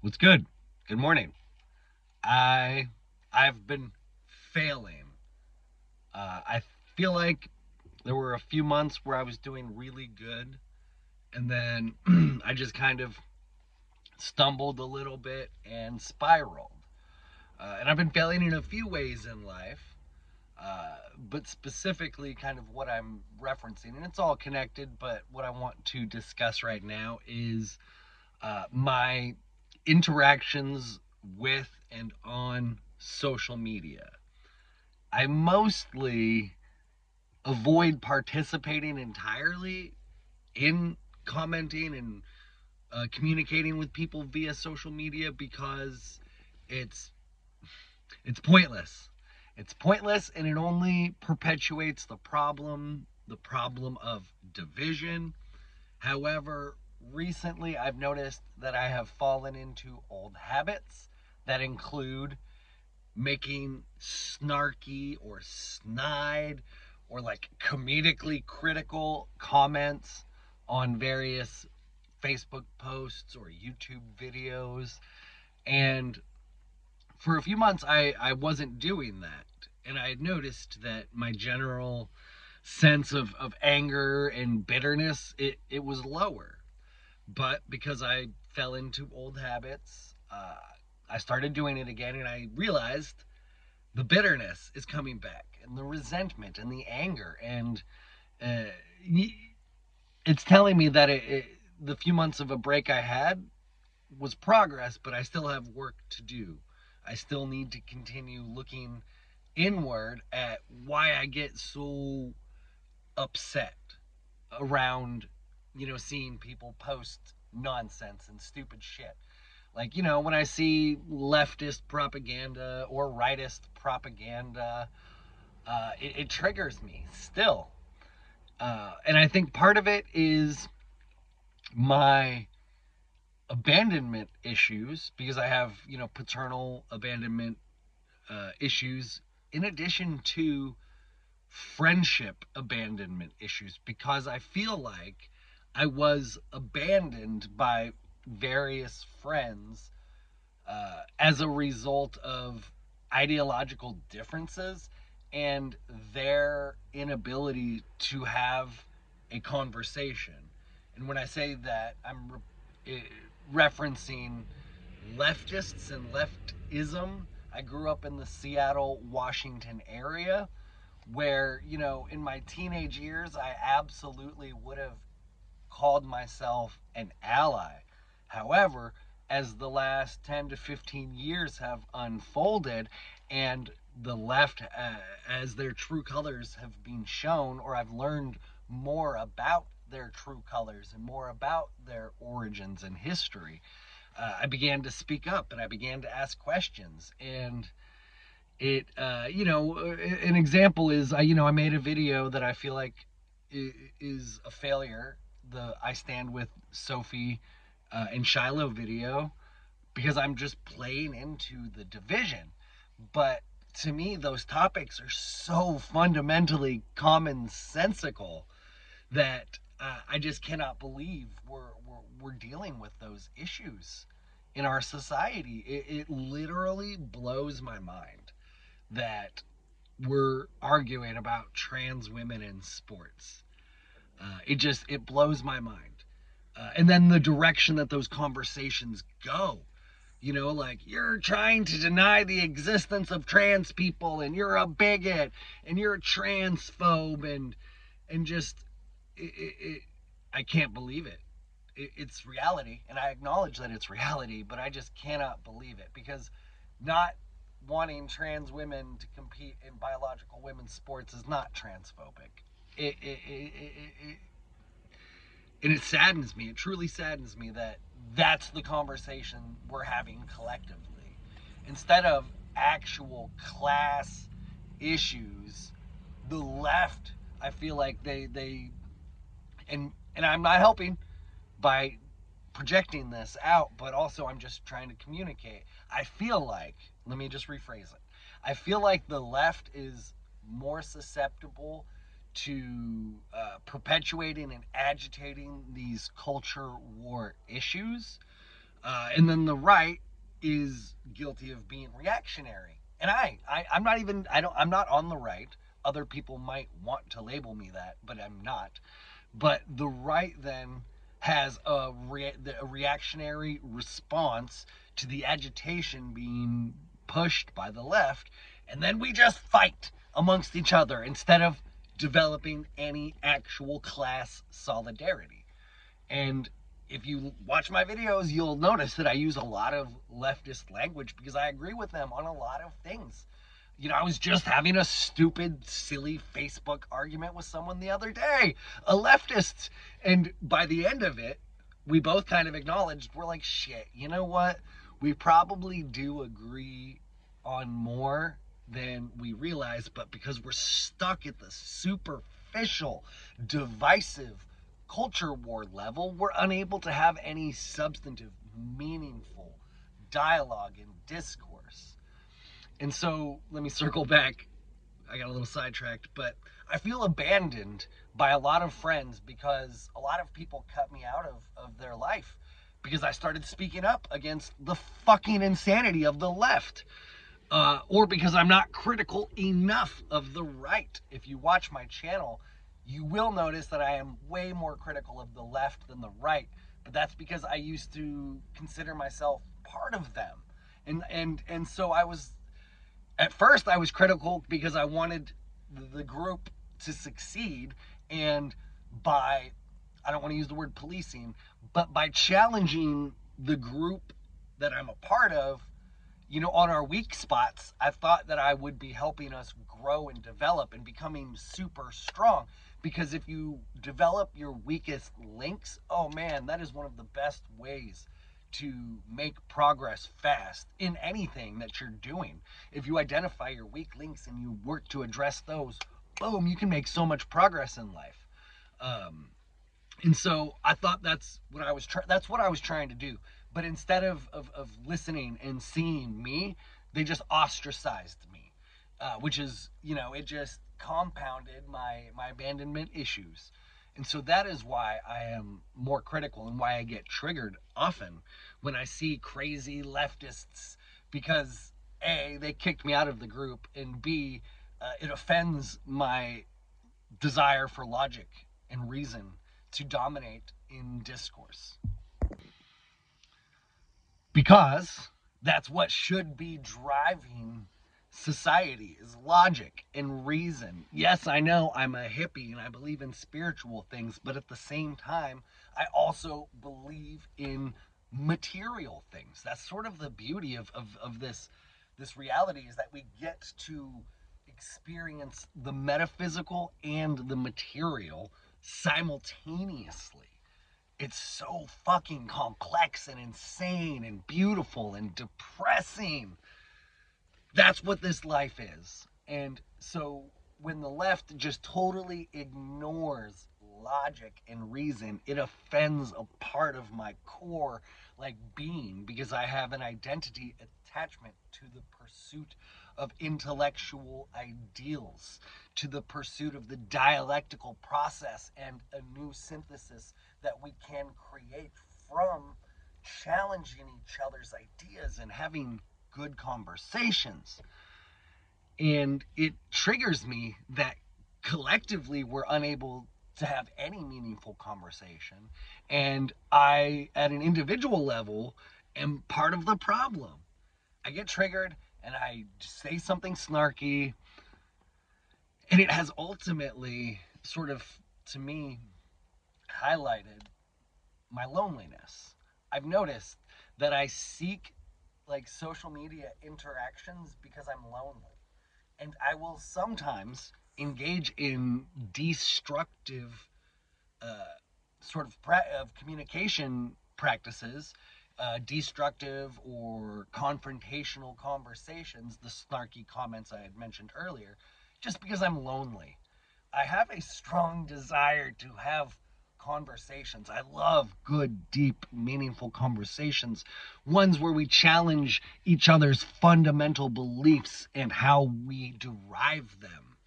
What's good? Good morning. I I've been failing. I feel like there were a few months where I was doing really good, and then I just kind of stumbled a little bit and spiraled. And I've been failing in a few ways in life, but specifically, kind of what I'm referencing, and it's all connected. But what I want to discuss right now is my interactions with and on social media. I mostly avoid participating entirely in commenting and communicating with people via social media because it's it's pointless. It's pointless and it only perpetuates the problem of division. However, recently I've noticed that I have fallen into old habits that include making snarky or snide or like comedically critical comments on various Facebook posts or YouTube videos. And for a few months, I wasn't doing that. And I had noticed that my general sense of anger and bitterness, it was lower. But because I fell into old habits, I started doing it again and I realized the bitterness is coming back and the resentment and the anger. And uh, it's telling me that the few months of a break I had was progress, but I still have work to do. I still need to continue looking inward at why I get so upset around, seeing people post nonsense and stupid shit. Like, when I see leftist propaganda or rightist propaganda, it triggers me still. And I think part of it is my abandonment issues because I have, paternal abandonment issues in addition to friendship abandonment issues because I feel like I was abandoned by various friends as a result of ideological differences and their inability to have a conversation. And when I say that, I'm referencing leftists and leftism. I grew up in the Seattle, Washington area where, in my teenage years, I absolutely would have called myself an ally. However, as the last 10 to 15 years have unfolded and the left, as their true colors have been shown, or I've learned more about their true colors and more about their origins and history, I began to speak up and I began to ask questions. And an example is I made a video that I feel like is a failure. The I Stand with Sophie and Shiloh video because I'm just playing into the division. But to me, those topics are so fundamentally commonsensical that I just cannot believe we're dealing with those issues in our society. It literally blows my mind that we're arguing about trans women in sports. It blows my mind. And then the direction that those conversations go. Like you're trying to deny the existence of trans people, and you're a bigot, and you're a transphobe, and just I can't believe it. It's reality, and I acknowledge that it's reality, but I just cannot believe it because not wanting trans women to compete in biological women's sports is not transphobic. It and it saddens me. It truly saddens me that that's the conversation we're having collectively instead of actual class issues. The left, I feel like they and I'm not helping by projecting this out, but also I'm just trying to communicate. I feel like, let me just rephrase it. I feel like the left is more susceptible to perpetuating and agitating these culture war issues And then the right is guilty of being reactionary. And I'm not even, I'm not on the right. Other people might want to label me that, but I'm not. But the right then has a reactionary response to the agitation being pushed by the left, and then we just fight amongst each other instead of developing any actual class solidarity. And if you watch my videos, you'll notice that I use a lot of leftist language because I agree with them on a lot of things. You know, I was just having a stupid, silly Facebook argument with someone the other day, a leftist. And by the end of it, we both kind of acknowledged, we're like, shit, you know what? We probably do agree on more than we realize, but because we're stuck at the superficial, divisive culture war level, we're unable to have any substantive, meaningful dialogue and discourse. And so let me circle back. I got a little sidetracked, but I feel abandoned by a lot of friends because a lot of people cut me out of their life because I started speaking up against the fucking insanity of the left. Or because I'm not critical enough of the right. If you watch my channel, you will notice that I am way more critical of the left than the right. But that's because I used to consider myself part of them. And so I was at first I was critical because I wanted the group to succeed, and by, I don't want to use the word policing, but by challenging the group that I'm a part of, you know, on our weak spots, I thought that I would be helping us grow and develop and becoming super strong. Because if you develop your weakest links, oh man, that is one of the best ways to make progress fast in anything that you're doing. If you identify your weak links and you work to address those, boom, you can make so much progress in life. And so I thought that's what I was trying to do. But instead of listening and seeing me, they just ostracized me, which is, you know, it just compounded my abandonment issues. And so that is why I am more critical and why I get triggered often when I see crazy leftists, because A, they kicked me out of the group, and B, it offends my desire for logic and reason to dominate in discourse. Because that's what should be driving society, is logic and reason. Yes, I know I'm a hippie and I believe in spiritual things, but at the same time, I also believe in material things. That's sort of the beauty of this reality, is that we get to experience the metaphysical and the material simultaneously. It's so fucking complex and insane and beautiful and depressing. That's what this life is. And so when the left just totally ignores logic and reason, it offends a part of my core, like, being, because I have an identity attachment to the pursuit of intellectual ideals, to the pursuit of the dialectical process and a new synthesis that we can create from challenging each other's ideas and having good conversations. And it triggers me that collectively we're unable to have any meaningful conversation. And I, at an individual level, am part of the problem. I get triggered and I say something snarky, and it has ultimately sort of, to me, highlighted my loneliness. I've noticed that I seek, like, social media interactions because I'm lonely. And I will sometimes engage in destructive sort of communication practices, destructive or confrontational conversations, the snarky comments I had mentioned earlier, just because I'm lonely. I have a strong desire to have conversations. I love good, deep, meaningful conversations. Ones where we challenge each other's fundamental beliefs and how we derive them.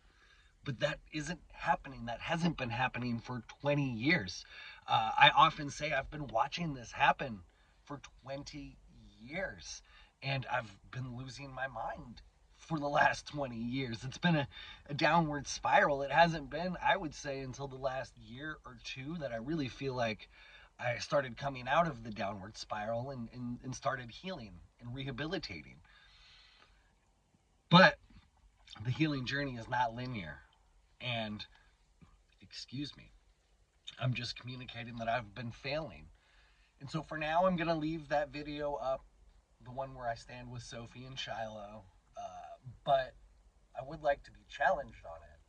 But that isn't happening. That hasn't been happening for 20 years. I often say I've been watching this happen for 20 years. And I've been losing my mind for the last 20 years. It's been a downward spiral. It hasn't been, I would say, until the last year or two that I really feel like I started coming out of the downward spiral and started healing and rehabilitating. But the healing journey is not linear. And, excuse me, I'm just communicating that I've been failing. And so for now, I'm going to leave that video up, the one where I stand with Sophie and Shiloh. But I would like to be challenged on it.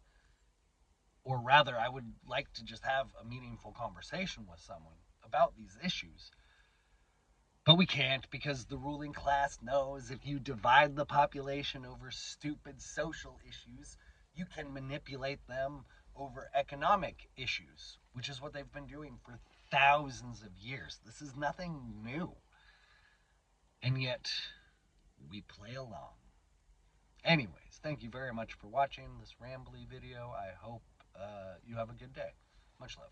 Or rather, I would like to just have a meaningful conversation with someone about these issues. But we can't, because the ruling class knows if you divide the population over stupid social issues, you can manipulate them over economic issues, which is what they've been doing for thousands of years. This is nothing new. And yet, we play along. Anyways, thank you very much for watching this rambly video. I hope you have a good day. Much love.